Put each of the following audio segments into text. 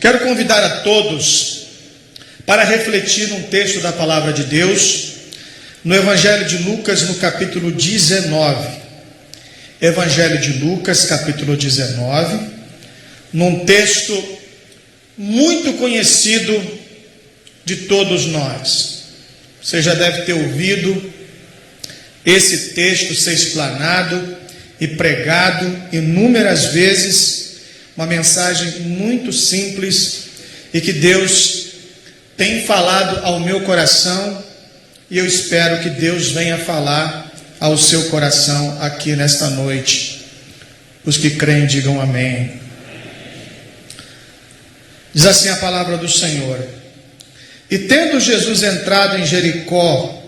Quero convidar a todos para refletir num texto da palavra de Deus, no Evangelho de Lucas, no capítulo 19. Evangelho de Lucas, capítulo 19, num texto muito conhecido de todos nós. Você já deve ter ouvido esse texto ser explanado e pregado inúmeras vezes, uma mensagem muito simples e que Deus tem falado ao meu coração, e eu espero que Deus venha falar ao seu coração aqui nesta noite. Os que creem digam amém. Diz assim a palavra do Senhor: E tendo Jesus entrado em Jericó,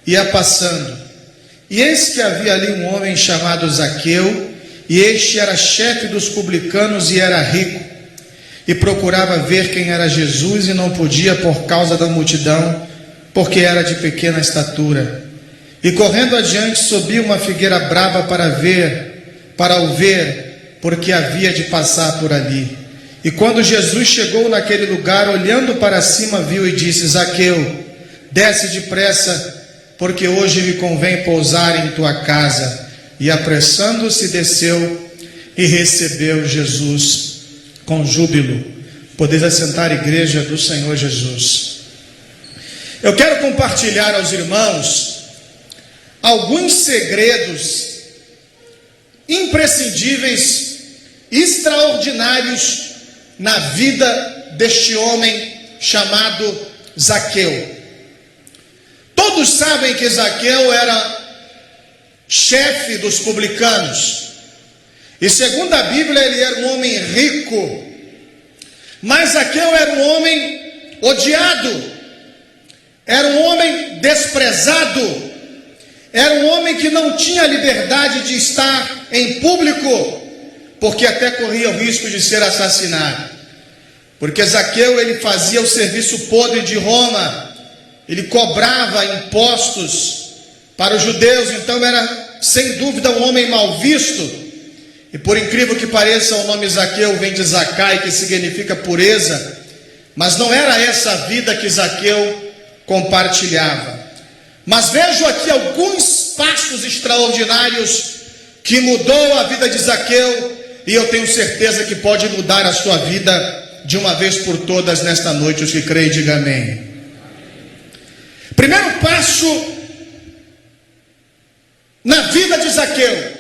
ia passando, e eis que havia ali um homem chamado Zaqueu, e este era chefe dos publicanos e era rico, e procurava ver quem era Jesus, e não podia por causa da multidão, porque era de pequena estatura. E correndo adiante, subiu uma figueira brava para o ver, porque havia de passar por ali. E quando Jesus chegou naquele lugar, olhando para cima, viu e disse: Zaqueu, desce depressa, porque hoje me convém pousar em tua casa. E apressando-se, desceu e recebeu Jesus com júbilo. Podeis assentar, igreja do Senhor Jesus. Eu quero compartilhar aos irmãos alguns segredos imprescindíveis, extraordinários na vida deste homem chamado Zaqueu. Todos sabem que Zaqueu era chefe dos publicanos, e segundo a Bíblia ele era um homem rico, mas Zaqueu era um homem odiado, era um homem desprezado, era um homem que não tinha liberdade de estar em público, porque até corria o risco de ser assassinado, porque Zaqueu ele fazia o serviço podre de Roma, ele cobrava impostos para os judeus, então era sem dúvida um homem mal visto. E por incrível que pareça, o nome Zaqueu vem de Zacai, que significa pureza, mas não era essa a vida que Zaqueu compartilhava. Mas vejo aqui alguns passos extraordinários que mudou a vida de Zaqueu, e eu tenho certeza que pode mudar a sua vida de uma vez por todas nesta noite. Os que creem, digam amém. Primeiro passo na vida de Zaqueu.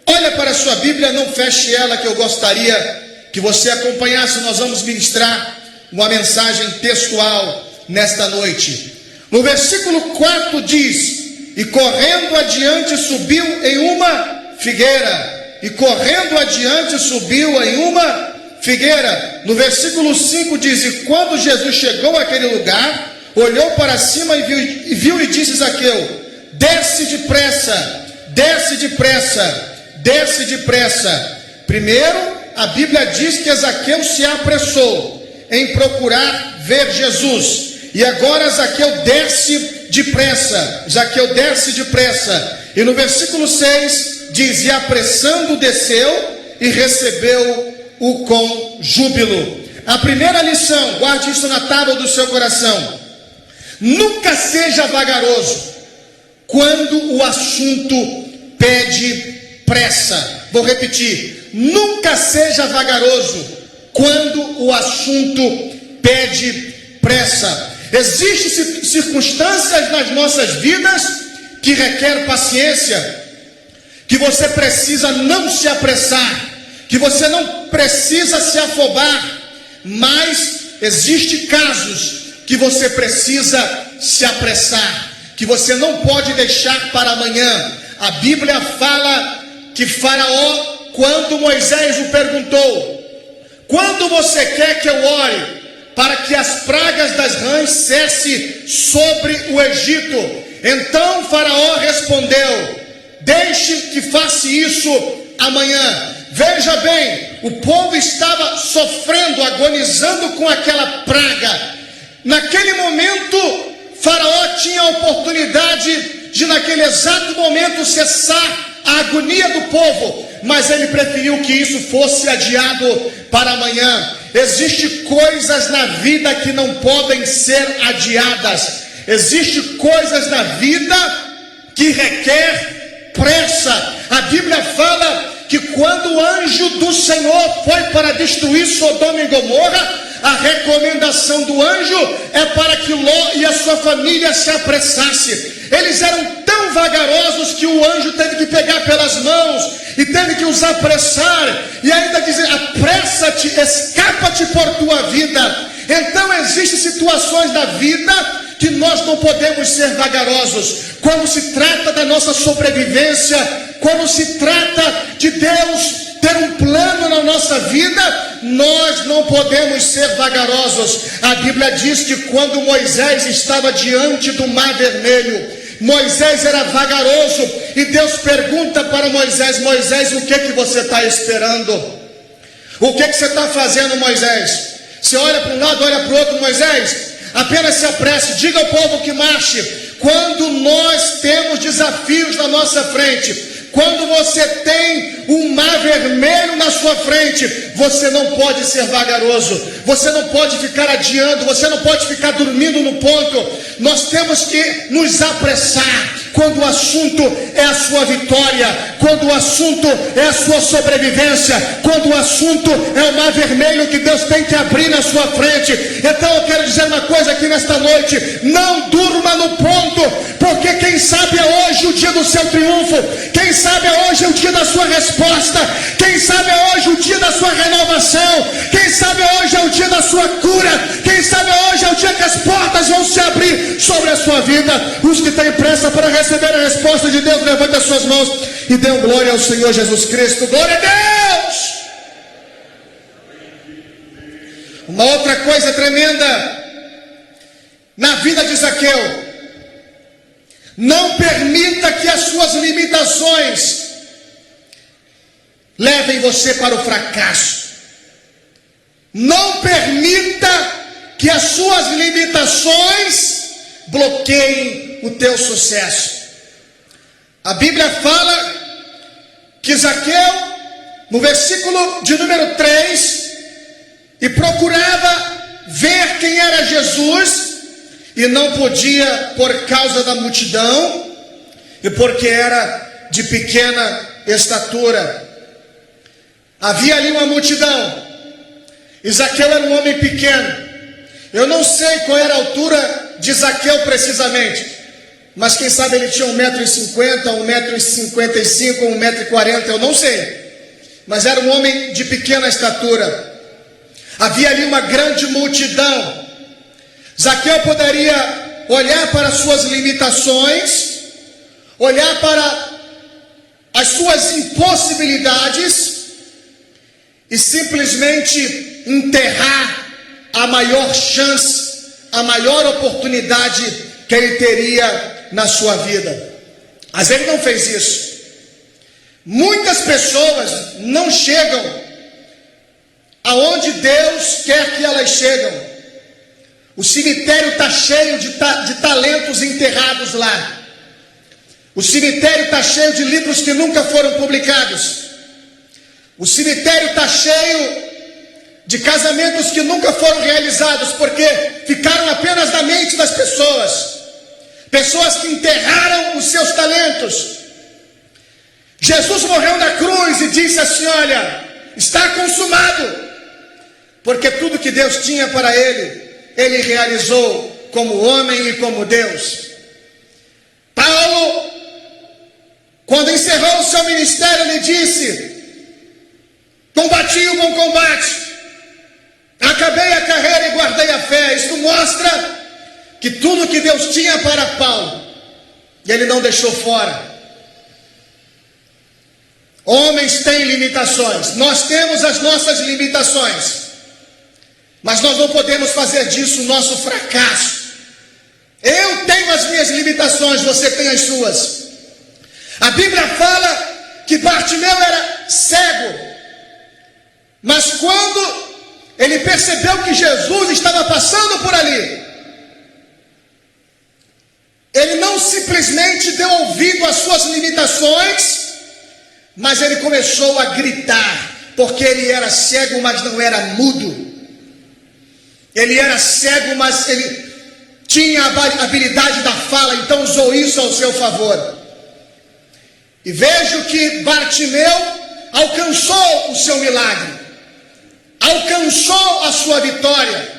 Olha para a sua Bíblia, não feche ela, que eu gostaria que você acompanhasse. Nós vamos ministrar uma mensagem textual nesta noite. No versículo 4 diz: E correndo adiante subiu em uma figueira. E correndo adiante subiu em uma figueira. No versículo 5 diz: E quando Jesus chegou àquele lugar, olhou para cima e viu e disse: Zaqueu, desce depressa, desce depressa, desce depressa. Primeiro, a Bíblia diz que Zaqueu se apressou em procurar ver Jesus. E agora Zaqueu desce depressa. Zaqueu desce depressa. E no versículo 6 diz: E apressando desceu e recebeu-o com júbilo. A primeira lição, guarde isso na tábua do seu coração: nunca seja vagaroso quando o assunto pede pressa. Vou repetir: nunca seja vagaroso quando o assunto pede pressa. Existem circunstâncias nas nossas vidas que requer paciência, que você precisa não se apressar, que você não precisa se afobar, mas existem casos que você precisa se apressar, que você não pode deixar para amanhã. A Bíblia fala que Faraó, quando Moisés o perguntou: quando você quer que eu ore para que as pragas das rãs cessem sobre o Egito? Então Faraó respondeu: deixe que faça isso amanhã. Veja bem, o povo estava sofrendo, agonizando com aquela praga. Naquele momento, Faraó tinha a oportunidade de, naquele exato momento, cessar a agonia do povo, mas ele preferiu que isso fosse adiado para amanhã. Existem coisas na vida que não podem ser adiadas. Existem coisas na vida que requer pressa. A Bíblia fala que quando o anjo do Senhor foi para destruir Sodoma e Gomorra, a recomendação do anjo é para que Ló e a sua família se apressassem. Eles eram tão vagarosos que o anjo teve que pegar pelas mãos e teve que os apressar, e ainda dizer: apressa-te, escapa-te por tua vida. Então existem situações da vida que nós não podemos ser vagarosos. Quando se trata da nossa sobrevivência, quando se trata de Deus ter um plano na nossa vida, nós não podemos ser vagarosos. A Bíblia diz que quando Moisés estava diante do Mar Vermelho, Moisés era vagaroso, e Deus pergunta para Moisés: Moisés, o que você está esperando? O que você está fazendo, Moisés? Você olha para um lado, olha para o outro. Moisés, apenas se apresse, diga ao povo que marche. Quando nós temos desafios na nossa frente, quando você tem um mar vermelho na sua frente, você não pode ser vagaroso, você não pode ficar adiando, você não pode ficar dormindo no ponto. Nós temos que nos apressar quando o assunto é a sua vitória, quando o assunto é a sua sobrevivência, quando o assunto é o mar vermelho que Deus tem que abrir na sua frente. Então eu quero dizer uma coisa aqui nesta noite: não durma no ponto, porque quem sabe é hoje o dia do seu triunfo, quem sabe é hoje o dia da sua resposta, quem sabe é hoje o dia da sua renovação, quem sabe hoje é o dia da sua cura, quem sabe hoje é o dia que as portas vão se abrir sobre a sua vida. Os que têm pressa para receber a resposta de Deus, levante as suas mãos e dê glória ao Senhor Jesus Cristo. Glória a Deus! Uma outra coisa tremenda na vida de Zaqueu: não permita que as suas limitações levem você para o fracasso. Não permita que as suas limitações bloqueiem o teu sucesso. A Bíblia fala que Zaqueu, no versículo de número 3, e procurava ver quem era Jesus, e não podia por causa da multidão, e porque era de pequena estatura. Havia ali uma multidão, e Zaqueu era um homem pequeno. Eu não sei qual era a altura de Zaqueu precisamente, mas quem sabe ele tinha 1,50 m, 1,55 m, 1,40 m, eu não sei. Mas era um homem de pequena estatura. Havia ali uma grande multidão. Zaqueu poderia olhar para as suas limitações, olhar para as suas impossibilidades e simplesmente enterrar a maior chance, a maior oportunidade que ele teria na sua vida. Mas ele não fez isso. Muitas pessoas não chegam aonde Deus quer que elas cheguem. O cemitério está cheio de talentos enterrados lá. O cemitério está cheio de livros que nunca foram publicados. O cemitério está cheio de casamentos que nunca foram realizados, porque ficaram apenas na mente das pessoas. Pessoas que enterraram os seus talentos. Jesus morreu na cruz e disse assim: olha, está consumado. Porque tudo que Deus tinha para ele realizou como homem e como Deus. Paulo, quando encerrou o seu ministério, ele disse: combati o bom combate, acabei a carreira e guardei a fé. Isso mostra que tudo que Deus tinha para Paulo, ele não deixou fora. Homens têm limitações, nós temos as nossas limitações, mas nós não podemos fazer disso o nosso fracasso. Eu tenho as minhas limitações, você tem as suas. A Bíblia fala que Bartimeu era cego, mas quando ele percebeu que Jesus estava passando por ali, ele não simplesmente deu ouvido às suas limitações, mas ele começou a gritar, porque ele era cego, mas não era mudo. Ele era cego, mas ele tinha a habilidade da fala, então usou isso ao seu favor. E vejo que Bartimeu alcançou o seu milagre, alcançou a sua vitória,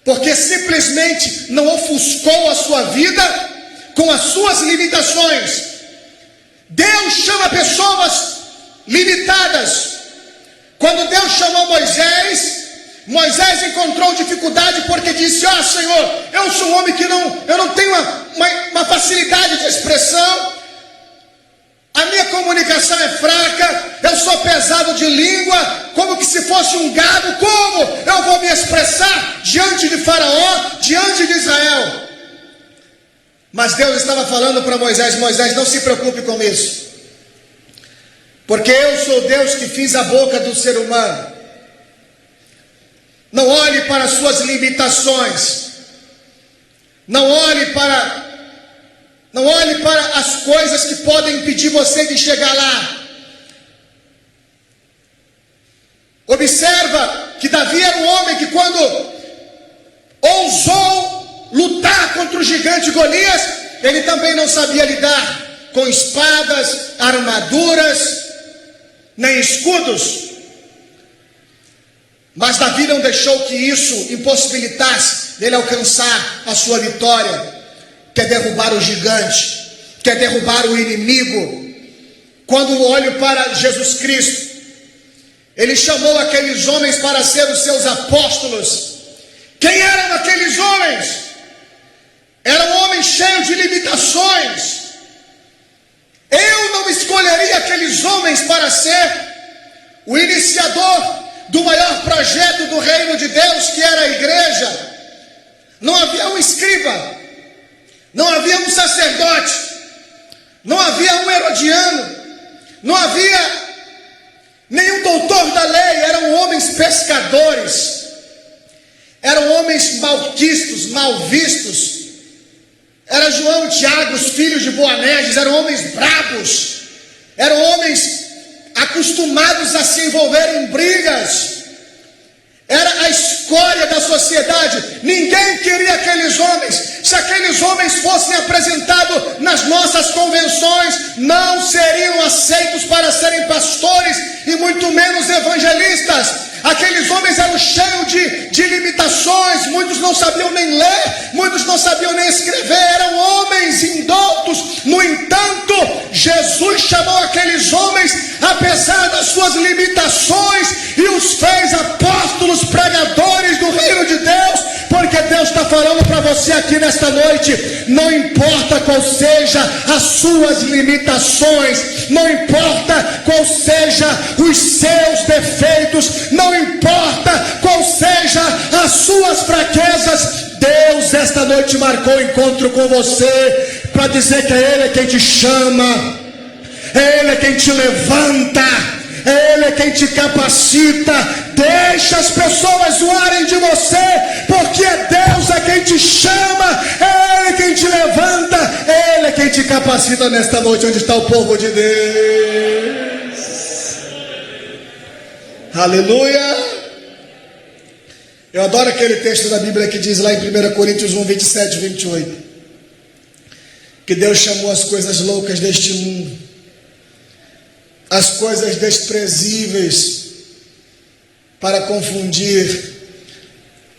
porque simplesmente não ofuscou a sua vida com as suas limitações. Deus chama pessoas limitadas. Quando Deus chamou Moisés encontrou dificuldade porque disse: ó Senhor, eu sou um homem que eu não tenho uma facilidade de expressão, a minha comunicação é fraca, eu sou pesado de língua, como que se fosse um gado, como eu vou me expressar diante de Faraó, diante de Israel? Mas Deus estava falando para Moisés: Moisés, não se preocupe com isso, porque eu sou Deus que fiz a boca do ser humano. Não olhe para as suas limitações, não olhe para as coisas que podem impedir você de chegar lá. Observa que Davi era um homem que, quando ousou lutar contra o gigante Golias, ele também não sabia lidar com espadas, armaduras, nem escudos. Mas Davi não deixou que isso impossibilitasse dele alcançar a sua vitória. Quer derrubar o gigante, quer derrubar o inimigo. Quando olho para Jesus Cristo, ele chamou aqueles homens para ser os seus apóstolos. Quem eram aqueles homens? Eram homens cheios de limitações. Eu não escolheria aqueles homens para ser o iniciador do maior projeto do reino de Deus, que era a igreja. Não havia um escriba, não havia um sacerdote, não havia um herodiano, não havia nenhum doutor da lei. Eram homens pescadores, eram homens malquistos, mal vistos. Era João e Tiago, os filhos de Boanerges, eram homens bravos, eram homens acostumados a se envolver em brigas. Era a escória da sociedade. Ninguém queria aqueles homens. Se aqueles homens fossem apresentados nas nossas convenções, não seriam aceitos para serem pastores e muito menos evangelistas. Aqueles homens eram cheios de limitações. Muitos não sabiam nem ler, muitos não sabiam nem escrever. Eram homens indoutos. No entanto, Jesus chamou aqueles homens, apesar das suas limitações, e os fez apóstolos, pregadores do reino de Deus. Porque Deus está falando para você aqui nesta noite: não importa qual seja as suas limitações, não importa qual seja os seus defeitos, não importa qual seja as suas fraquezas, Deus esta noite marcou o encontro com você para dizer que é Ele quem te chama, é Ele quem te levanta, é Ele quem te capacita. Deixa as pessoas zoarem de você, porque é Deus é quem te chama, é Ele quem te levanta, é Ele quem te capacita nesta noite. Onde está o povo de Deus? Aleluia! Eu adoro aquele texto da Bíblia que diz lá em 1 Coríntios 1, 27 e 28, que Deus chamou as coisas loucas deste mundo, as coisas desprezíveis, para confundir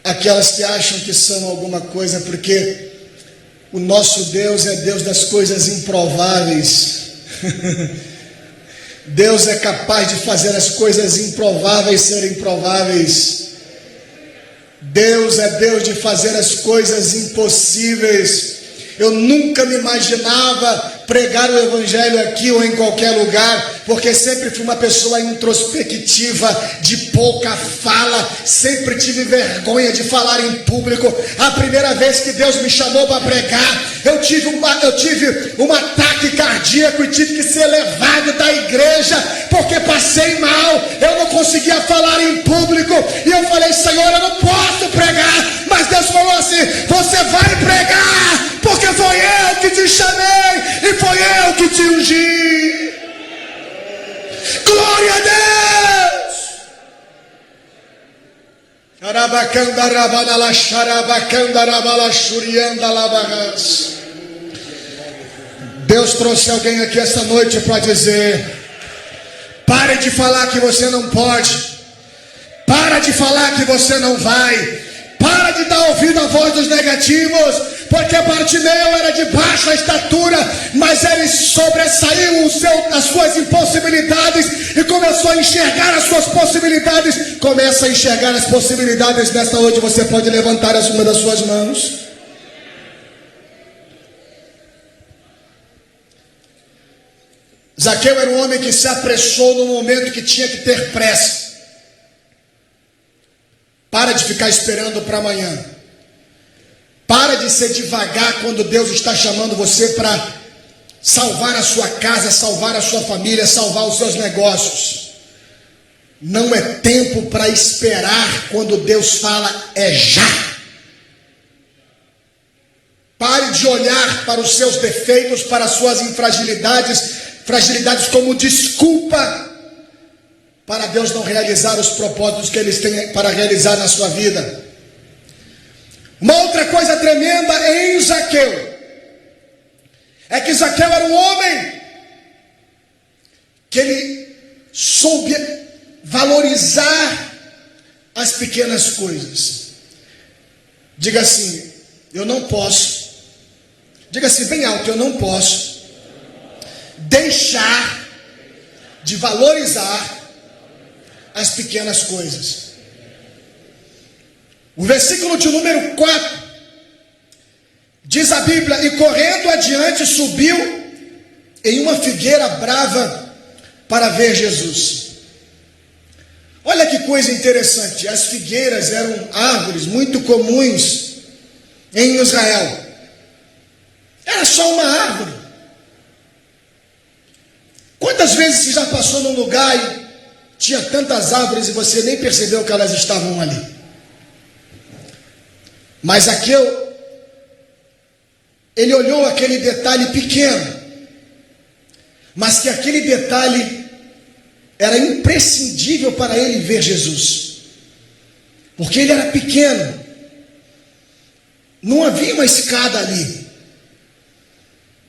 aquelas que acham que são alguma coisa, porque o nosso Deus é Deus das coisas improváveis. Deus é capaz de fazer as coisas improváveis serem prováveis. Deus é Deus de fazer as coisas impossíveis. Eu nunca me imaginava pregar o evangelho aqui ou em qualquer lugar, porque sempre fui uma pessoa introspectiva, de pouca fala, sempre tive vergonha de falar em público. A primeira vez que Deus me chamou para pregar, eu tive um ataque cardíaco e tive que ser levado da igreja, porque passei mal, eu não conseguia falar em público, e eu falei: Senhor, eu não posso pregar. Mas Deus falou assim: você vai pregar, porque foi eu que te chamei e foi eu que te ungi. Glória a Deus! Deus trouxe alguém aqui esta noite para dizer: pare de falar que você não pode, para de falar que você não vai, para de dar ouvido à voz dos negativos, porque Bartimeu era de baixa estatura, mas ele sobressaiu as suas impossibilidades e começou a enxergar as suas possibilidades. Começa a enxergar as possibilidades. Nesta noite você pode levantar uma das suas mãos. Zaqueu era um homem que se apressou no momento que tinha que ter pressa. Para de ficar esperando para amanhã. Para de ser devagar quando Deus está chamando você para salvar a sua casa, salvar a sua família, salvar os seus negócios. Não é tempo para esperar quando Deus fala, é já. Pare de olhar para os seus defeitos, para as suas fragilidades como desculpa para Deus não realizar os propósitos que Ele tem para realizar na sua vida. Uma outra coisa tremenda em Zaqueu é que Zaqueu era um homem que ele soube valorizar as pequenas coisas. Diga assim, eu não posso. Diga assim bem alto, eu não posso deixar de valorizar as pequenas coisas. O versículo de número 4 diz a Bíblia: e correndo adiante subiu em uma figueira brava para ver Jesus. Olha que coisa interessante, as figueiras eram árvores muito comuns em Israel. Era só uma árvore. Quantas vezes você já passou num lugar e tinha tantas árvores e você nem percebeu que elas estavam ali? Mas Zaqueu, ele olhou aquele detalhe pequeno, mas que aquele detalhe era imprescindível para ele ver Jesus, porque ele era pequeno, não havia uma escada ali,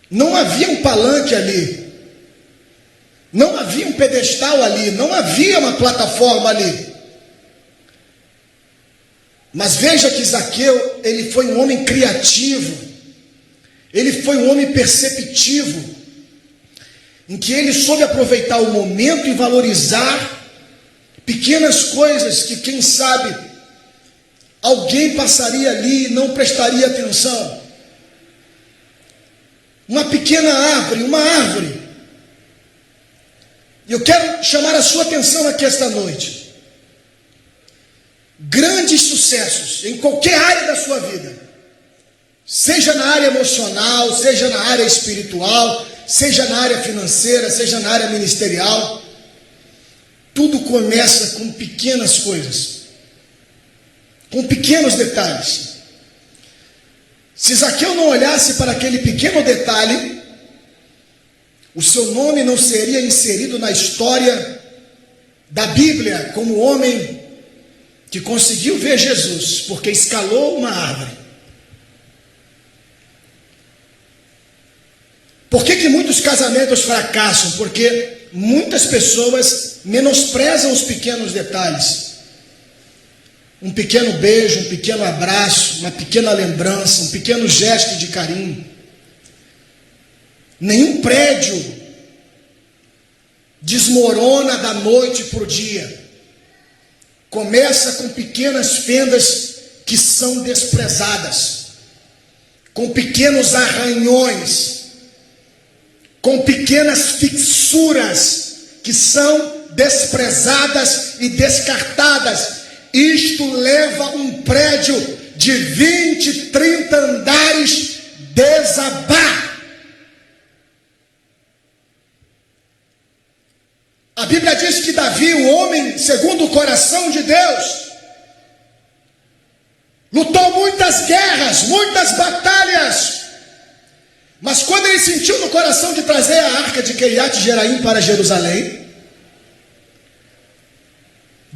não havia um palanque ali, não havia um pedestal ali, não havia uma plataforma ali. Mas veja que Zaqueu, ele foi um homem criativo, ele foi um homem perceptivo, em que ele soube aproveitar o momento e valorizar pequenas coisas que, quem sabe, alguém passaria ali e não prestaria atenção. Uma pequena árvore, uma árvore. E eu quero chamar a sua atenção aqui esta noite. Grandes sucessos em qualquer área da sua vida, seja na área emocional, seja na área espiritual, seja na área financeira, seja na área ministerial, tudo começa com pequenas coisas, com pequenos detalhes. Se Zaqueu não olhasse para aquele pequeno detalhe, o seu nome não seria inserido na história da Bíblia como homem que conseguiu ver Jesus, porque escalou uma árvore. Por que muitos casamentos fracassam? Porque muitas pessoas menosprezam os pequenos detalhes. Um pequeno beijo, um pequeno abraço, uma pequena lembrança, um pequeno gesto de carinho. Nenhum prédio desmorona da noite para o dia. Começa com pequenas fendas que são desprezadas, com pequenos arranhões, com pequenas fissuras que são desprezadas e descartadas. Isto leva um prédio de 20, 30 andares desabar. A Bíblia diz que Davi, o homem segundo o coração de Deus, lutou muitas guerras, muitas batalhas, mas quando ele sentiu no coração de trazer a arca de Kiriat Jearim para Jerusalém,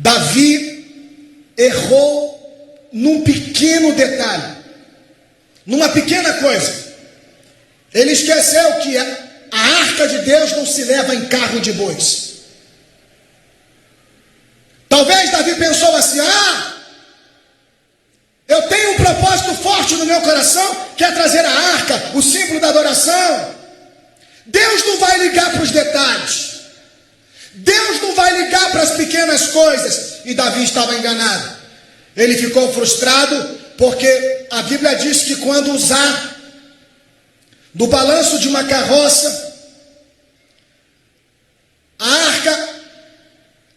Davi errou num pequeno detalhe, numa pequena coisa. Ele esqueceu que a arca de Deus não se leva em carro de bois. Talvez Davi pensou assim: eu tenho um propósito forte no meu coração, que é trazer a arca, o símbolo da adoração. Deus não vai ligar para os detalhes. Deus não vai ligar para as pequenas coisas. E Davi estava enganado. Ele ficou frustrado, porque a Bíblia diz que quando usar do balanço de uma carroça, a arca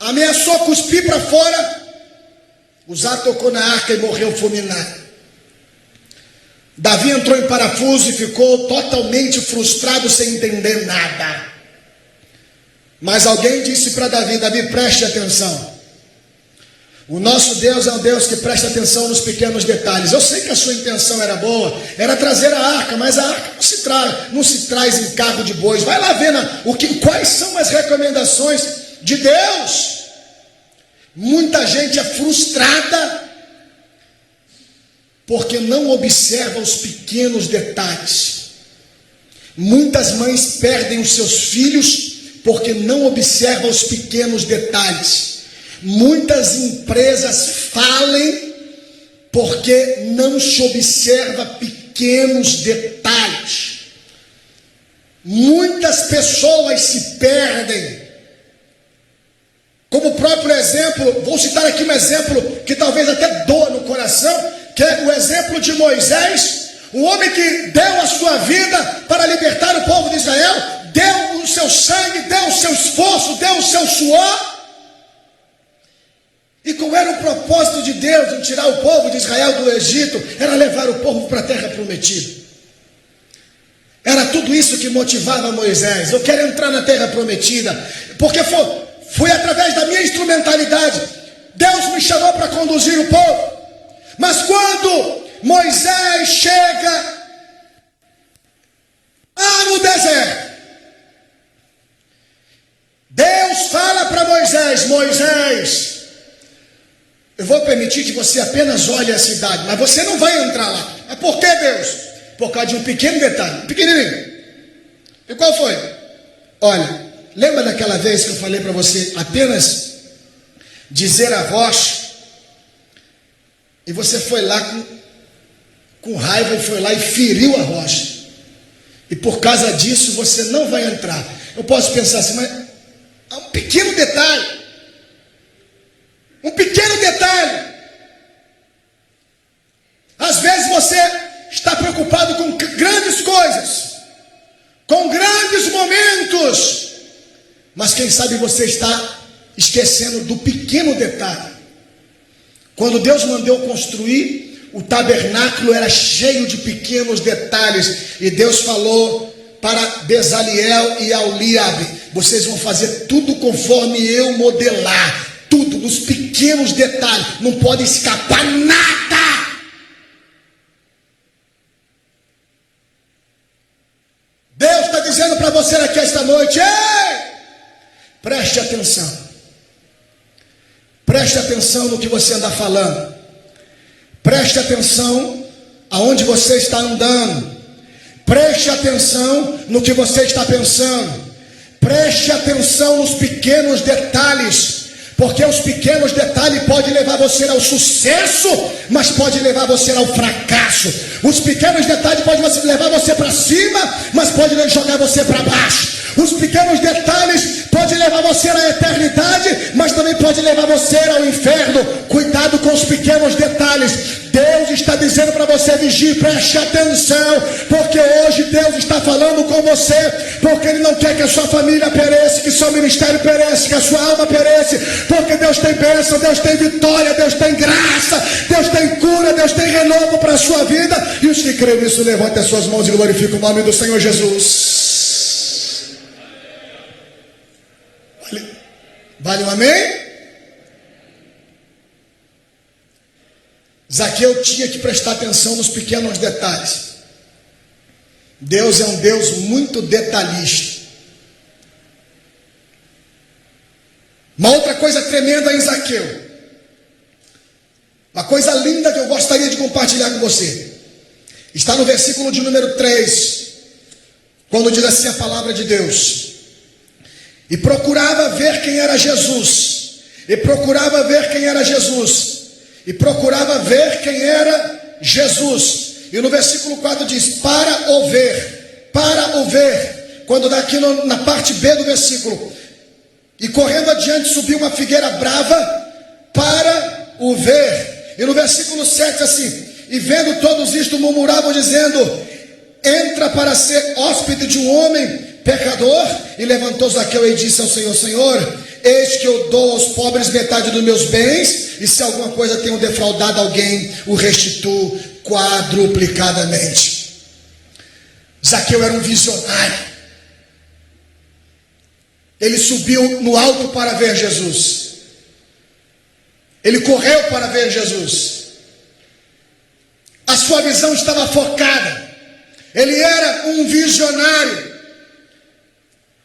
ameaçou cuspir para fora, Uzá tocou na arca e morreu fulminado. Davi entrou em parafuso e ficou totalmente frustrado, sem entender nada. Mas alguém disse para Davi: Davi, preste atenção. O nosso Deus é um Deus que presta atenção nos pequenos detalhes. Eu sei que a sua intenção era boa, era trazer a arca, mas a arca não se traz em carro de bois. Vai lá ver quais são as recomendações de Deus. Muita gente é frustrada porque não observa os pequenos detalhes. Muitas mães perdem os seus filhos porque não observam os pequenos detalhes. Muitas empresas falem porque não se observa pequenos detalhes. Muitas pessoas se perdem. Como próprio exemplo, vou citar aqui um exemplo que talvez até doa no coração, que é o exemplo de Moisés, um homem que deu a sua vida para libertar o povo de Israel, deu o seu sangue, deu o seu esforço, deu o seu suor. E qual era o propósito de Deus em tirar o povo de Israel do Egito? Era levar o povo para a terra prometida. Era tudo isso que motivava Moisés. Eu quero entrar na terra prometida, porque foi através da minha instrumentalidade. Deus me chamou para conduzir o povo. Mas quando Moisés chega no deserto, Deus fala para Moisés: Moisés, eu vou permitir que você apenas olhe a cidade, mas você não vai entrar lá. Mas por que, Deus? Por causa de um pequeno detalhe, pequenininho. E qual foi? Olha, lembra daquela vez que eu falei para você apenas dizer a rocha, e você foi lá com raiva e foi lá e feriu a rocha, e por causa disso você não vai entrar. Eu posso pensar assim, mas há um pequeno detalhe. Um pequeno detalhe. Às vezes você está preocupado com grandes coisas, com grandes momentos, mas quem sabe você está esquecendo do pequeno detalhe. Quando Deus mandou construir, o tabernáculo era cheio de pequenos detalhes, e Deus falou para Bezaliel e Aholiabe: vocês vão fazer tudo conforme eu modelar. Tudo, nos pequenos detalhes, não pode escapar nada. Deus está dizendo para você aqui esta noite: ei, preste atenção. Preste atenção no que você anda falando. Preste atenção aonde você está andando. Preste atenção no que você está pensando. Preste atenção nos pequenos detalhes. Porque os pequenos detalhes podem levar você ao sucesso, mas pode levar você ao fracasso. Os pequenos detalhes podem levar você para cima, mas pode jogar você para baixo. Os pequenos detalhes podem levar você à eternidade, mas também pode levar você ao inferno. Cuidado com os pequenos detalhes. Deus está dizendo para você: vigie, preste atenção, porque hoje Deus está falando com você, porque Ele não quer que a sua família pereça, que seu ministério pereça, que a sua alma pereça, porque Deus tem bênção, Deus tem vitória, Deus tem graça, Deus tem cura, Deus tem renovo para a sua vida. E os que creem nisso, levantem as suas mãos e glorifiquem o nome do Senhor Jesus. Vale um amém? Zaqueu tinha que prestar atenção nos pequenos detalhes. Deus é um Deus muito detalhista. Uma outra coisa tremenda em Zaqueu, uma coisa linda que eu gostaria de compartilhar com você, está no versículo de número 3, quando diz assim a palavra de Deus: e procurava ver quem era Jesus, e procurava ver quem era Jesus, e procurava ver quem era Jesus. E no versículo 4 diz: para o ver, quando daqui na parte B do versículo, e correndo adiante subiu uma figueira brava para o ver. E no versículo 7 assim: e vendo todos isto murmuravam dizendo: entra para ser hóspede de um homem pecador. E levantou Zaqueu e disse ao Senhor: Senhor, eis que eu dou aos pobres metade dos meus bens, e se alguma coisa tenho defraudado alguém, o restituo quadruplicadamente. Zaqueu era um visionário. Ele subiu no alto para ver Jesus. Ele correu para ver Jesus. A sua visão estava focada. Ele era um visionário.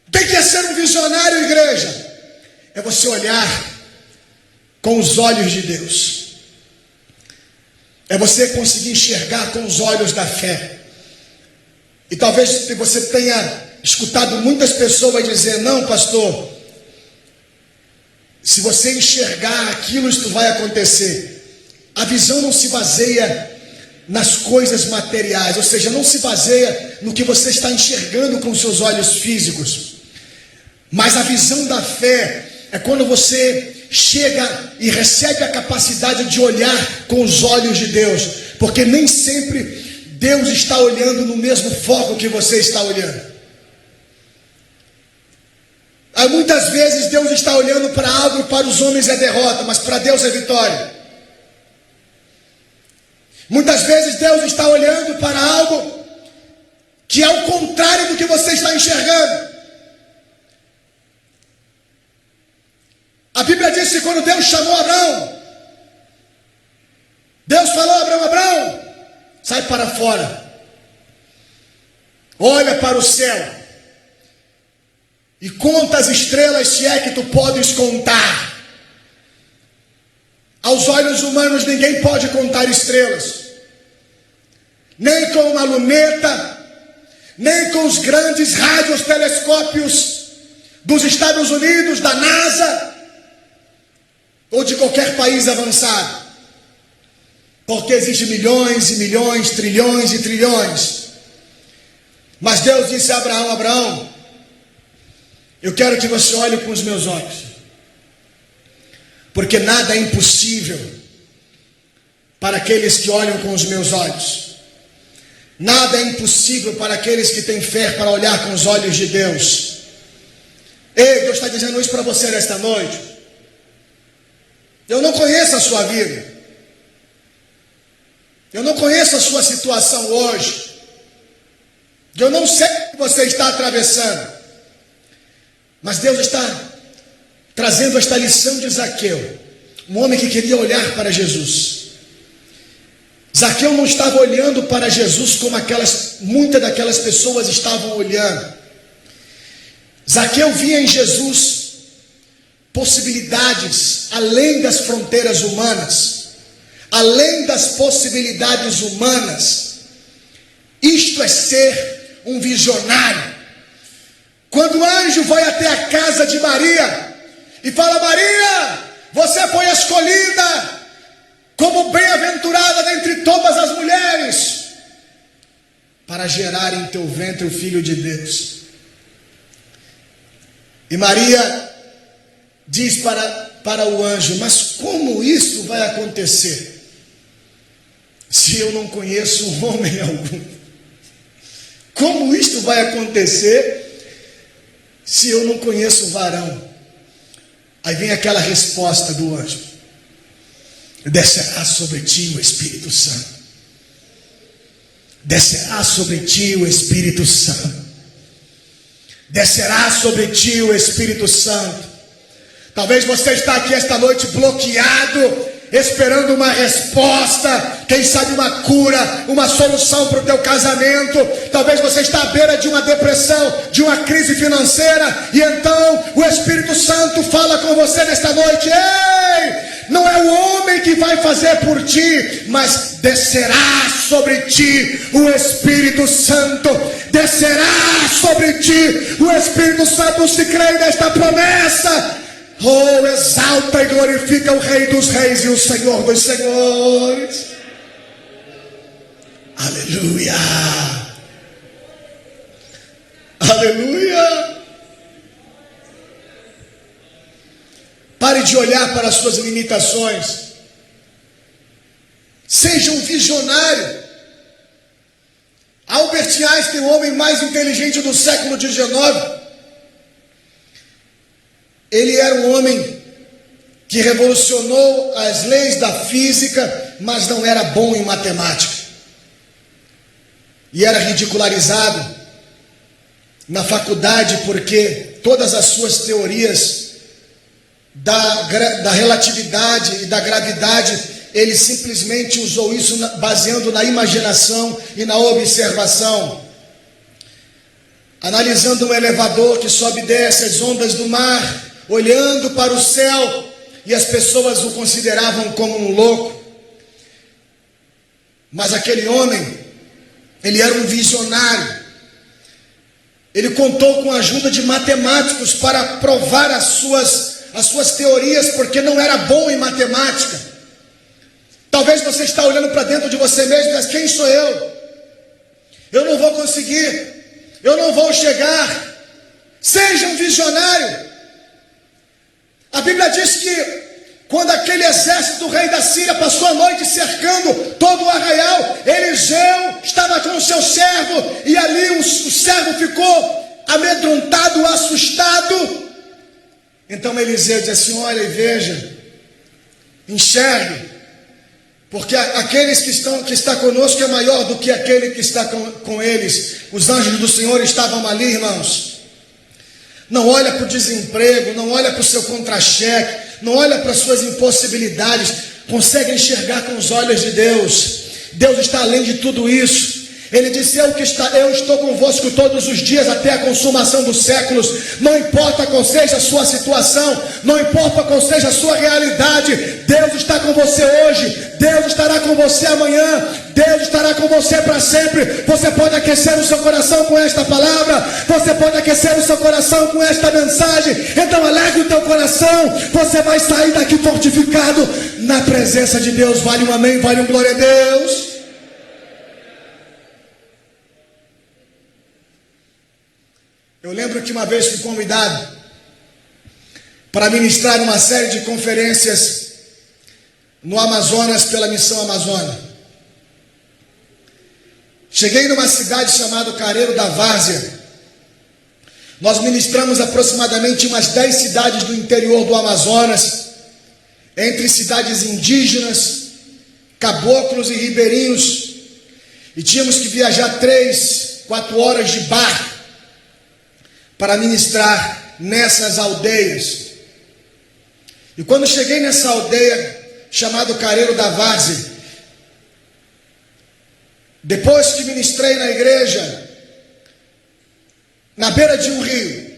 O que é ser um visionário, igreja? É você olhar com os olhos de Deus. É você conseguir enxergar com os olhos da fé. E talvez você tenha escutado muitas pessoas dizer: não, pastor, se você enxergar aquilo, isso vai acontecer. A visão não se baseia nas coisas materiais, ou seja, não se baseia no que você está enxergando com os seus olhos físicos. Mas a visão da fé é quando você chega e recebe a capacidade de olhar com os olhos de Deus, porque nem sempre Deus está olhando no mesmo foco que você está olhando. Muitas vezes Deus está olhando para algo e para os homens é derrota, mas para Deus é vitória. Muitas vezes Deus está olhando para algo que é o contrário do que você está enxergando. A Bíblia diz que quando Deus chamou Abraão, Deus falou a Abraão: Abraão, sai para fora, olha para o céu e conta as estrelas, se é que tu podes contar. Aos olhos humanos ninguém pode contar estrelas, nem com uma luneta, nem com os grandes radiotelescópios dos Estados Unidos, da NASA, ou de qualquer país avançado, porque existem milhões e milhões, trilhões e trilhões. Mas Deus disse a Abraão: Abraão, eu quero que você olhe com os meus olhos, porque nada é impossível para aqueles que olham com os meus olhos. Nada é impossível para aqueles que têm fé para olhar com os olhos de Deus. Ei, Deus está dizendo isso para você nesta noite. Eu não conheço a sua vida, eu não conheço a sua situação hoje, eu não sei o que você está atravessando, mas Deus está trazendo esta lição de Zaqueu, um homem que queria olhar para Jesus. Zaqueu não estava olhando para Jesus como muitas daquelas pessoas estavam olhando. Zaqueu via em Jesus possibilidades além das fronteiras humanas, além das possibilidades humanas. Isto é ser um visionário. Quando o anjo vai até a casa de Maria e fala: Maria, você foi escolhida como bem-aventurada dentre todas as mulheres, para gerar em teu ventre o Filho de Deus. E Maria diz para o anjo: mas como isso vai acontecer, se eu não conheço homem algum? Como isto vai acontecer se eu não conheço varão? Aí vem aquela resposta do anjo: descerá sobre ti o Espírito Santo. Descerá sobre ti o Espírito Santo. Descerá sobre ti o Espírito Santo. Talvez você está aqui esta noite bloqueado esperando uma resposta, quem sabe uma cura, uma solução para o teu casamento. Talvez você está à beira de uma depressão, de uma crise financeira, e então o Espírito Santo fala com você nesta noite: ei, não é o homem que vai fazer por ti, mas descerá sobre ti o Espírito Santo, descerá sobre ti o Espírito Santo. Se crê nesta promessa, oh, exalta e glorifica o Rei dos Reis e o Senhor dos Senhores. Aleluia, aleluia. Pare de olhar para as suas limitações. Seja um visionário. Albert Einstein, o homem mais inteligente do século XIX, ele era um homem que revolucionou as leis da física, mas não era bom em matemática. E era ridicularizado na faculdade porque todas as suas teorias da relatividade e da gravidade, ele simplesmente usou isso baseando na imaginação e na observação. Analisando um elevador que sobe e desce as ondas do mar, olhando para o céu, e as pessoas o consideravam como um louco. Mas aquele homem, ele era um visionário. Ele contou com a ajuda de matemáticos para provar as suas teorias, porque não era bom em matemática. Talvez você está olhando para dentro de você mesmo, mas quem sou eu? Eu não vou conseguir, eu não vou chegar. Seja um visionário. A Bíblia diz que quando aquele exército do rei da Síria passou a noite cercando todo o arraial, Eliseu estava com o seu servo, e ali o servo ficou amedrontado, assustado. Então Eliseu disse assim: olha e veja, enxergue, porque aqueles que está conosco é maior do que aquele que está com eles. Os anjos do Senhor estavam ali, irmãos. Não olha para o desemprego, não olha para o seu contra-cheque, não olha para as suas impossibilidades, consegue enxergar com os olhos de Deus. Deus está além de tudo isso. Ele disse: eu estou convosco todos os dias até a consumação dos séculos. Não importa qual seja a sua situação, não importa qual seja a sua realidade, Deus está com você hoje, Deus estará com você amanhã, Deus estará com você para sempre. Você pode aquecer o seu coração com esta palavra, você pode aquecer o seu coração com esta mensagem. Então alegre o teu coração, você vai sair daqui fortificado na presença de Deus. Vale um amém, vale um glória a Deus. Eu lembro que uma vez fui convidado para ministrar uma série de conferências no Amazonas pela Missão Amazônia. Cheguei numa cidade chamada Careiro da Várzea. Nós ministramos aproximadamente umas 10 cidades do interior do Amazonas, entre cidades indígenas, caboclos e ribeirinhos, e tínhamos que viajar 3, 4 horas de barco para ministrar nessas aldeias. E quando cheguei nessa aldeia chamada Careiro da Várzea, depois que ministrei na igreja, na beira de um rio,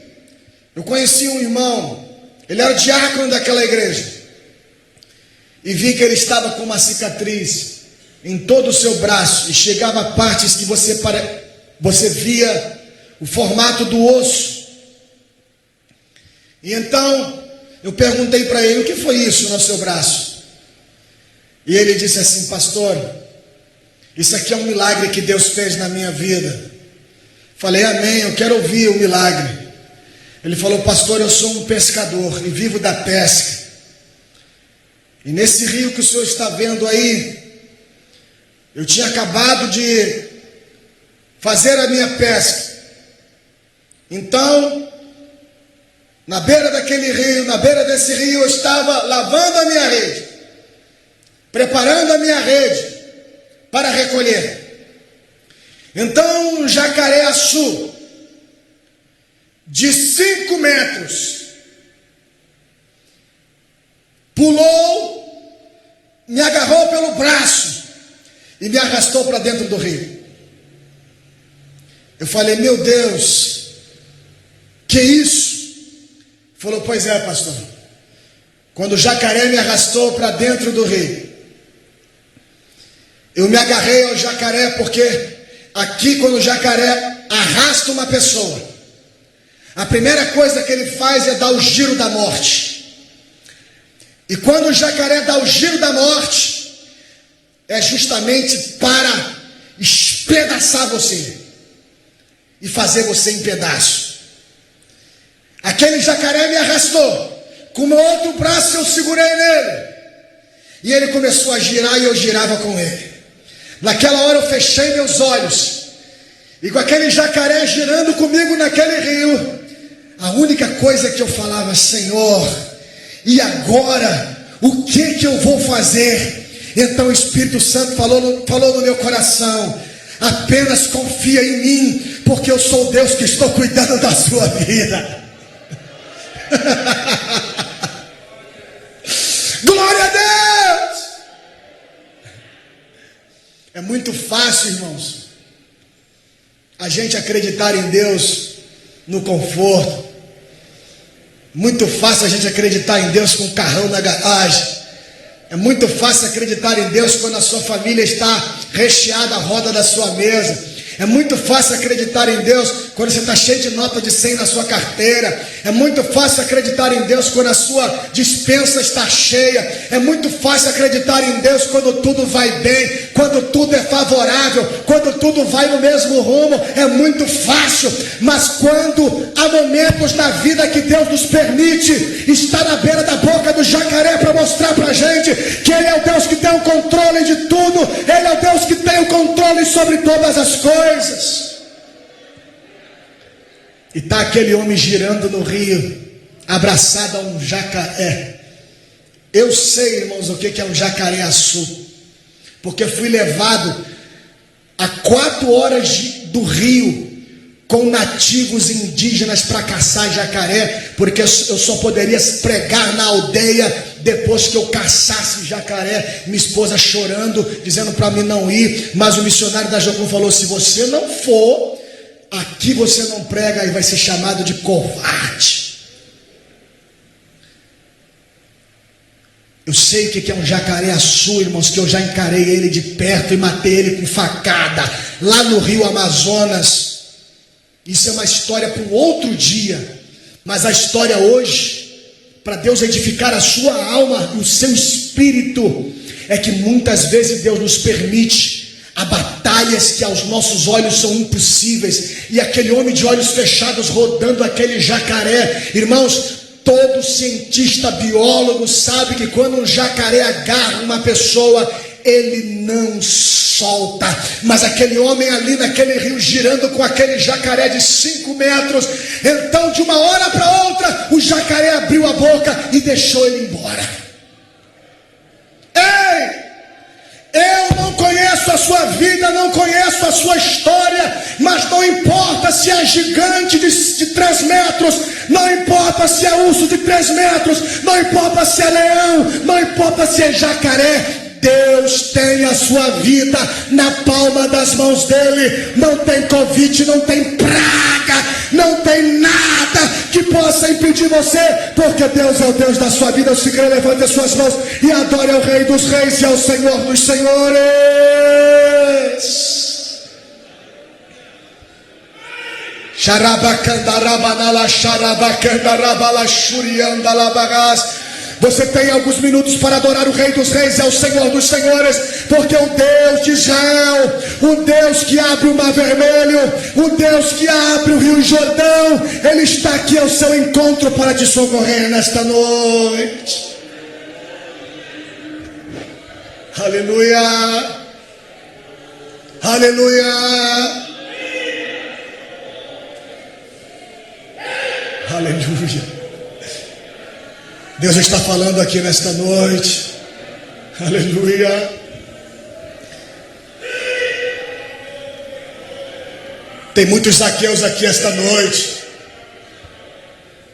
eu conheci um irmão, ele era o diácono daquela igreja, e vi que ele estava com uma cicatriz em todo o seu braço, e chegava a partes que você via o formato do osso. E então eu perguntei para ele: o que foi isso no seu braço? E ele disse assim: pastor, isso aqui é um milagre que Deus fez na minha vida. Falei: amém, eu quero ouvir o milagre. Ele falou: pastor, eu sou um pescador e vivo da pesca. E nesse rio que o senhor está vendo aí, eu tinha acabado de fazer a minha pesca. Então, na beira daquele rio, na beira desse rio, eu estava lavando a minha rede, preparando a minha rede para recolher. Então um jacaré-açu de 5 metros pulou me agarrou pelo braço e me arrastou para dentro do rio. Eu falei, meu Deus, que isso? Falou, pois é, pastor. Quando o jacaré me arrastou para dentro do rio, eu me agarrei ao jacaré, porque aqui quando o jacaré arrasta uma pessoa, a primeira coisa que ele faz é dar o giro da morte. E quando o jacaré dá o giro da morte, é justamente para espedaçar você e fazer você em pedaço. Aquele jacaré me arrastou, com o meu outro braço eu segurei nele, e ele começou a girar e eu girava com ele. Naquela hora eu fechei meus olhos, e com aquele jacaré girando comigo naquele rio, a única coisa que eu falava, Senhor, e agora, o que eu vou fazer? Então o Espírito Santo falou no meu coração, apenas confia em mim, porque eu sou o Deus que estou cuidando da sua vida. Glória a Deus! É muito fácil, irmãos, a gente acreditar em Deus no conforto. Muito fácil a gente acreditar em Deus com um carrão na garagem. É muito fácil acreditar em Deus quando a sua família está recheada à roda da sua mesa. É muito fácil acreditar em Deus quando você está cheio de nota de 100 na sua carteira. É muito fácil acreditar em Deus quando a sua despensa está cheia. É muito fácil acreditar em Deus quando tudo vai bem, quando tudo é favorável, quando tudo vai no mesmo rumo. É muito fácil, mas quando há momentos na vida que Deus nos permite estar na beira da boca do jacaré para mostrar para a gente que Ele é o Deus que tem o controle de tudo, Ele é o Deus que tem o controle sobre todas as coisas. E está aquele homem girando no rio, abraçado a um jacaré. Eu sei, irmãos, o que é um jacaré-açu, porque fui levado a 4 horas do rio com nativos indígenas para caçar jacaré, porque eu só poderia pregar na aldeia depois que eu caçasse jacaré. Minha esposa chorando, dizendo para mim não ir, mas o missionário da Jocum falou, se você não for, aqui você não prega e vai ser chamado de covarde. Eu sei o que é um jacaré-açu, irmãos, que eu já encarei ele de perto e matei ele com facada, lá no rio Amazonas. Isso é uma história para um outro dia, mas a história hoje, para Deus edificar a sua alma e o seu espírito, é que muitas vezes Deus nos permite a batalhas que aos nossos olhos são impossíveis, e aquele homem de olhos fechados rodando aquele jacaré, irmãos, todo cientista biólogo sabe que quando um jacaré agarra uma pessoa, ele não solta. Mas aquele homem ali naquele rio girando com aquele jacaré de 5 metros, então de uma hora para outra o jacaré abriu a boca e deixou ele embora. Ei! Eu não conheço a sua vida, não conheço a sua história, mas não importa se é gigante de 3 metros, não importa se é urso de 3 metros, não importa se é leão, não importa se é jacaré, Deus tem a sua vida na palma das mãos dele. Não tem Covid, não tem praga, não tem nada que possa impedir você, porque Deus é o Deus da sua vida. Se crê, levante as suas mãos e adore ao Rei dos Reis e ao Senhor dos Senhores. Xarabacandarabanala, xarabacandarabalá, xuriandalabarás. Você tem alguns minutos para adorar o Rei dos Reis e ao Senhor dos Senhores, porque o Deus de Israel, o Deus que abre o Mar Vermelho, o Deus que abre o Rio Jordão, Ele está aqui ao seu encontro para te socorrer nesta noite. Aleluia, aleluia, aleluia. Deus está falando aqui nesta noite. Aleluia. Tem muitos Zaqueus aqui esta noite.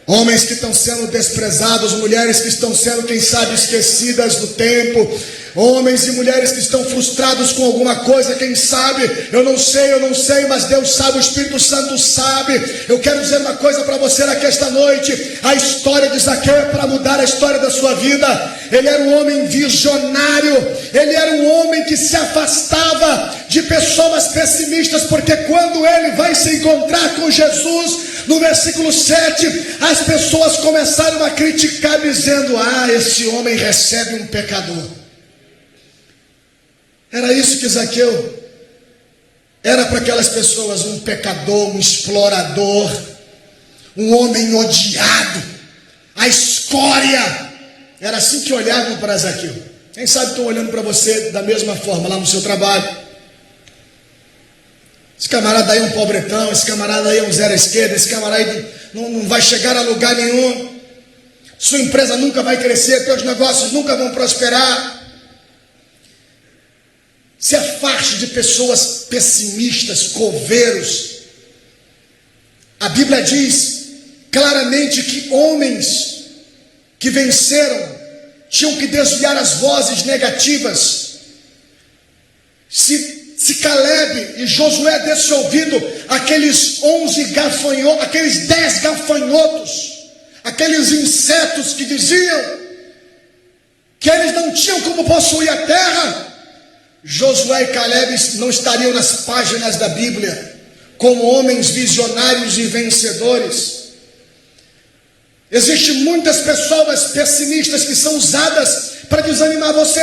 Homens que estão sendo desprezados, mulheres que estão sendo, quem sabe, esquecidas do tempo. Homens e mulheres que estão frustrados com alguma coisa, quem sabe, eu não sei, mas Deus sabe, o Espírito Santo sabe. Eu quero dizer uma coisa para você aqui esta noite: a história de Zaqueu é para mudar a história da sua vida. Ele era um homem visionário, ele era um homem que se afastava de pessoas pessimistas, porque quando ele vai se encontrar com Jesus, no versículo 7, as pessoas começaram a criticar, dizendo: esse homem recebe um pecador. Era isso que Zaqueu era para aquelas pessoas: um pecador, um explorador, um homem odiado, a escória. Era assim que olhavam para Zaqueu. Quem sabe estão olhando para você da mesma forma lá no seu trabalho. Esse camarada aí é um pobretão, esse camarada aí é um zero à esquerda, esse camarada aí não vai chegar a lugar nenhum, sua empresa nunca vai crescer, teus negócios nunca vão prosperar. Se afaste de pessoas pessimistas, coveiros. A Bíblia diz claramente que homens que venceram tinham que desviar as vozes negativas. Se Caleb e Josué desse ouvido aqueles 10 gafanhotos, aqueles insetos que diziam que eles não tinham como possuir a terra, Josué e Caleb não estariam nas páginas da Bíblia como homens visionários e vencedores. Existem muitas pessoas pessimistas que são usadas para desanimar você.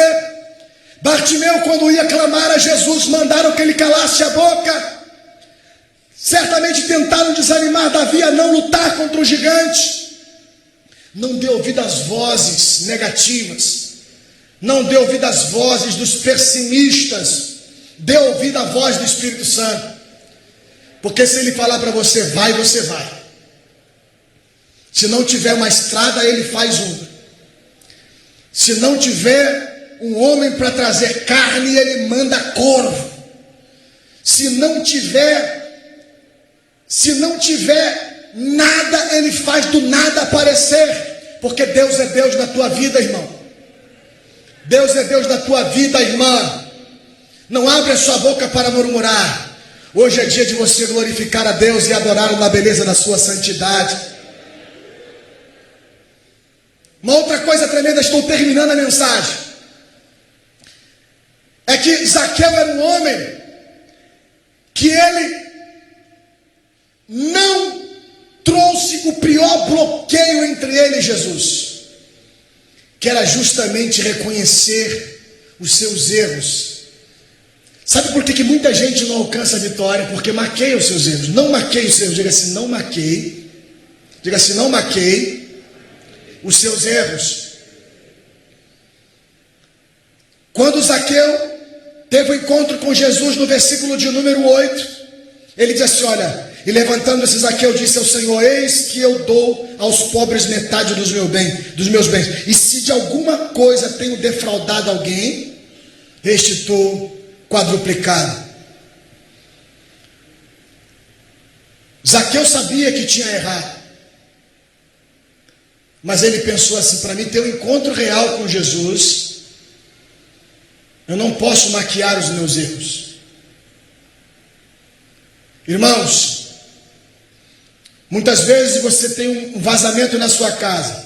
Bartimeu, quando ia clamar a Jesus, mandaram que ele calasse a boca. Certamente tentaram desanimar Davi a não lutar contra o gigante. Não dê ouvido às vozes negativas. Não dê ouvido às vozes dos pessimistas. Dê ouvido à voz do Espírito Santo. Porque se ele falar para você, vai, você vai. Se não tiver uma estrada, ele faz uma. Se não tiver um homem para trazer carne, ele manda corvo. Se não tiver nada, ele faz do nada aparecer. Porque Deus é Deus na tua vida, irmão. Deus é Deus na tua vida, irmã. Não abre a sua boca para murmurar. Hoje é dia de você glorificar a Deus e adorá-lo na beleza da sua santidade. Uma outra coisa tremenda, estou terminando a mensagem, é que Zaqueu era um homem que ele não trouxe o pior bloqueio entre ele e Jesus, que era justamente reconhecer os seus erros. Sabe por que muita gente não alcança a vitória? Porque maqueia os seus erros. Não maqueie os seus erros. Diga assim, não maqueie. Diga assim, não maqueie os seus erros. Quando Zaqueu teve um encontro com Jesus, no versículo de número 8, ele diz assim, olha, e levantando-se Zaqueu disse ao Senhor, eis que eu dou aos pobres metade dos meus bens, e se de alguma coisa tenho defraudado alguém, restituo quadruplicado. Zaqueu sabia que tinha errado, mas ele pensou assim, para mim ter um encontro real com Jesus, eu não posso maquiar os meus erros. Irmãos, muitas vezes você tem um vazamento na sua casa,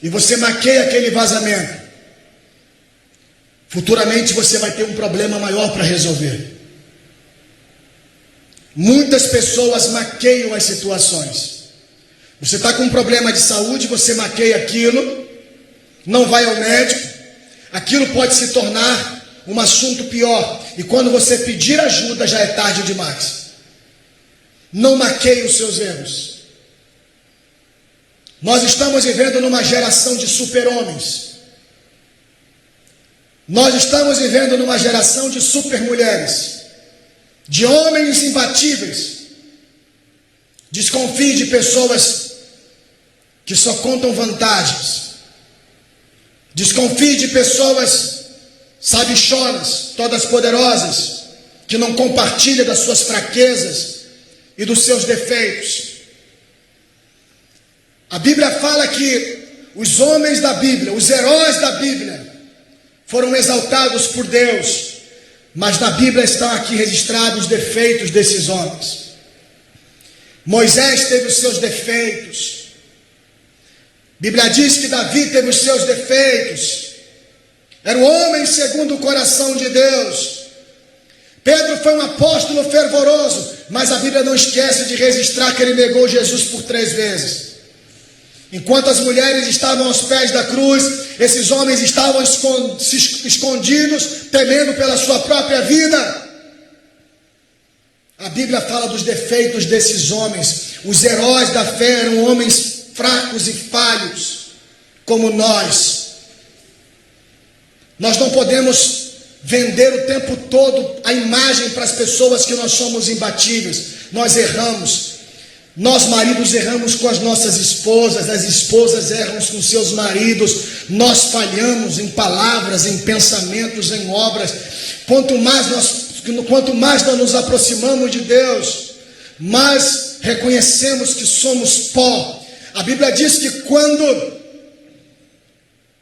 e você maqueia aquele vazamento. Futuramente você vai ter um problema maior para resolver. Muitas pessoas maqueiam as situações. Você está com um problema de saúde, você maqueia aquilo, não vai ao médico, aquilo pode se tornar um assunto pior, e quando você pedir ajuda já é tarde demais. Não maqueie os seus erros. Nós estamos vivendo numa geração de super-homens. Nós estamos vivendo numa geração de super-mulheres, de homens imbatíveis. Desconfie de pessoas que só contam vantagens. Desconfie de pessoas sabichonas, todas poderosas, que não compartilham das suas fraquezas e dos seus defeitos. A Bíblia fala que os homens da Bíblia, os heróis da Bíblia, foram exaltados por Deus, mas na Bíblia estão aqui registrados os defeitos desses homens. Moisés teve os seus defeitos. A Bíblia diz que Davi teve os seus defeitos. Era um homem segundo o coração de Deus. Pedro foi um apóstolo fervoroso, mas a Bíblia não esquece de registrar que ele negou Jesus por 3 vezes. Enquanto as mulheres estavam aos pés da cruz, esses homens estavam escondidos, temendo pela sua própria vida. A Bíblia fala dos defeitos desses homens. Os heróis da fé eram homens fracos e falhos, como nós. Nós não podemos vender o tempo todo a imagem para as pessoas que nós somos imbatíveis. Nós erramos. Nós maridos erramos com as nossas esposas, as esposas erram com seus maridos. Nós falhamos em palavras, em pensamentos, em obras. Quanto mais nós nos aproximamos de Deus, mais reconhecemos que somos pó. A Bíblia diz que quando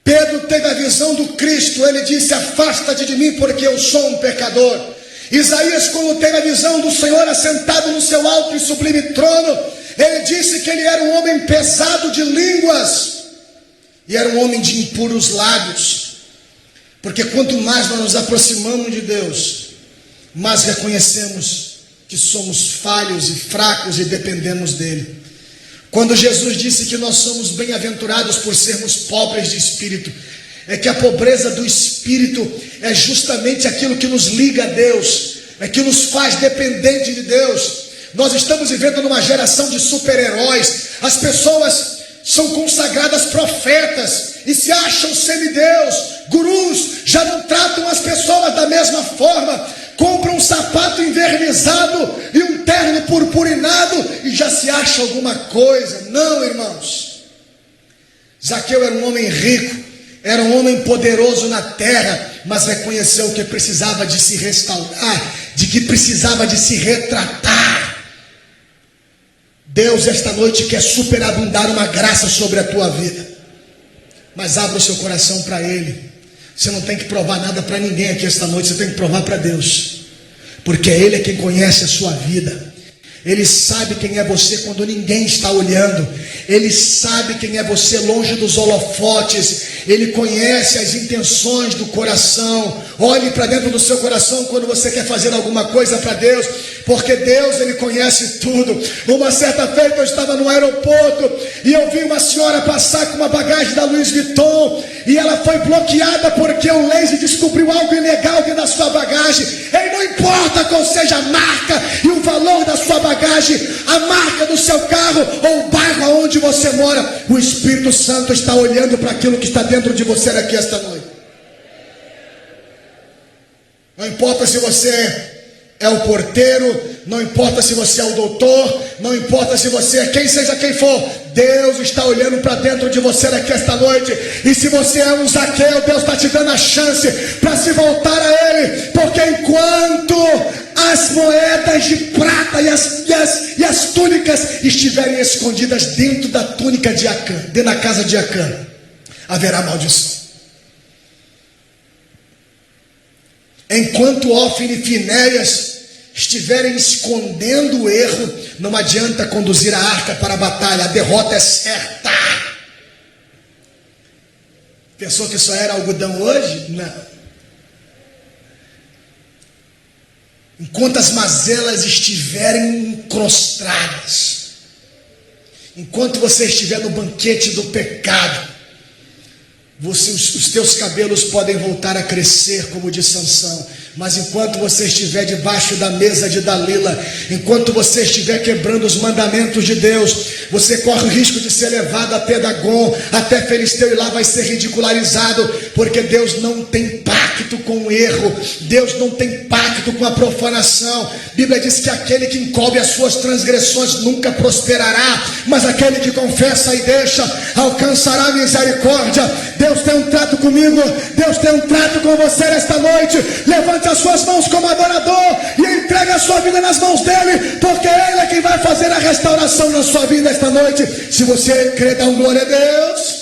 Pedro teve a visão do Cristo, ele disse: afasta-te de mim, porque eu sou um pecador. Isaías, quando teve a visão do Senhor assentado no seu alto e sublime trono, ele disse que ele era um homem pesado de línguas e era um homem de impuros lábios. Porque quanto mais nós nos aproximamos de Deus, mais reconhecemos que somos falhos e fracos e dependemos dele. Quando Jesus disse que nós somos bem-aventurados por sermos pobres de espírito, é que a pobreza do espírito é justamente aquilo que nos liga a Deus, é que nos faz dependente de Deus. Nós estamos vivendo numa geração de super-heróis. As pessoas são consagradas profetas e se acham semideus. Gurus já não tratam as pessoas da mesma forma. Compram um sapato envernizado e um terno purpurinado e já se acha alguma coisa. Não, irmãos. Zaqueu era um homem rico, era um homem poderoso na terra, mas reconheceu que precisava de se restaurar, de que precisava de se retratar. Deus esta noite quer superabundar uma graça sobre a tua vida, mas abra o seu coração para Ele. Você não tem que provar nada para ninguém aqui esta noite, você tem que provar para Deus, porque Ele é quem conhece a sua vida. Ele sabe quem é você quando ninguém está olhando. Ele sabe quem é você longe dos holofotes. Ele conhece as intenções do coração. Olhe para dentro do seu coração quando você quer fazer alguma coisa para Deus, porque Deus, Ele conhece tudo. Uma certa feita eu estava no aeroporto e eu vi uma senhora passar com uma bagagem da Louis Vuitton e ela foi bloqueada porque o laser descobriu algo ilegal dentro da sua bagagem. E não importa qual seja a marca e o valor da sua bagagem, a marca do seu carro ou o bairro onde você mora, o Espírito Santo está olhando para aquilo que está dentro de você aqui esta noite. Não importa se você é o porteiro, não importa se você é o doutor, não importa se você é quem seja quem for, Deus está olhando para dentro de você aqui esta noite. E se você é um Zaqueu, Deus está te dando a chance para se voltar a Ele, porque enquanto as moedas de prata e as túnicas estiverem escondidas dentro da túnica de Acã, dentro da casa de Acã, haverá maldição. Enquanto Ófine e Finéias estiverem escondendo o erro, não adianta conduzir a arca para a batalha, a derrota é certa. Pensou que só era algodão hoje? Não. Enquanto as mazelas estiverem encrostadas, enquanto você estiver no banquete do pecado, os teus cabelos podem voltar a crescer como de Sansão, mas enquanto você estiver debaixo da mesa de Dalila, enquanto você estiver quebrando os mandamentos de Deus, você corre o risco de ser levado até Dagon, até Filisteu, e lá vai ser ridicularizado, porque Deus não tem pacto com o erro, Deus não tem pacto com a profanação. A Bíblia diz que aquele que encobre as suas transgressões nunca prosperará, mas aquele que confessa e deixa alcançará misericórdia. Deus tem um trato comigo, Deus tem um trato com você nesta noite. Levante as suas mãos como adorador e entregue a sua vida nas mãos dele, porque Ele é quem vai fazer a restauração na sua vida esta noite. Se você crê, dá um glória a Deus.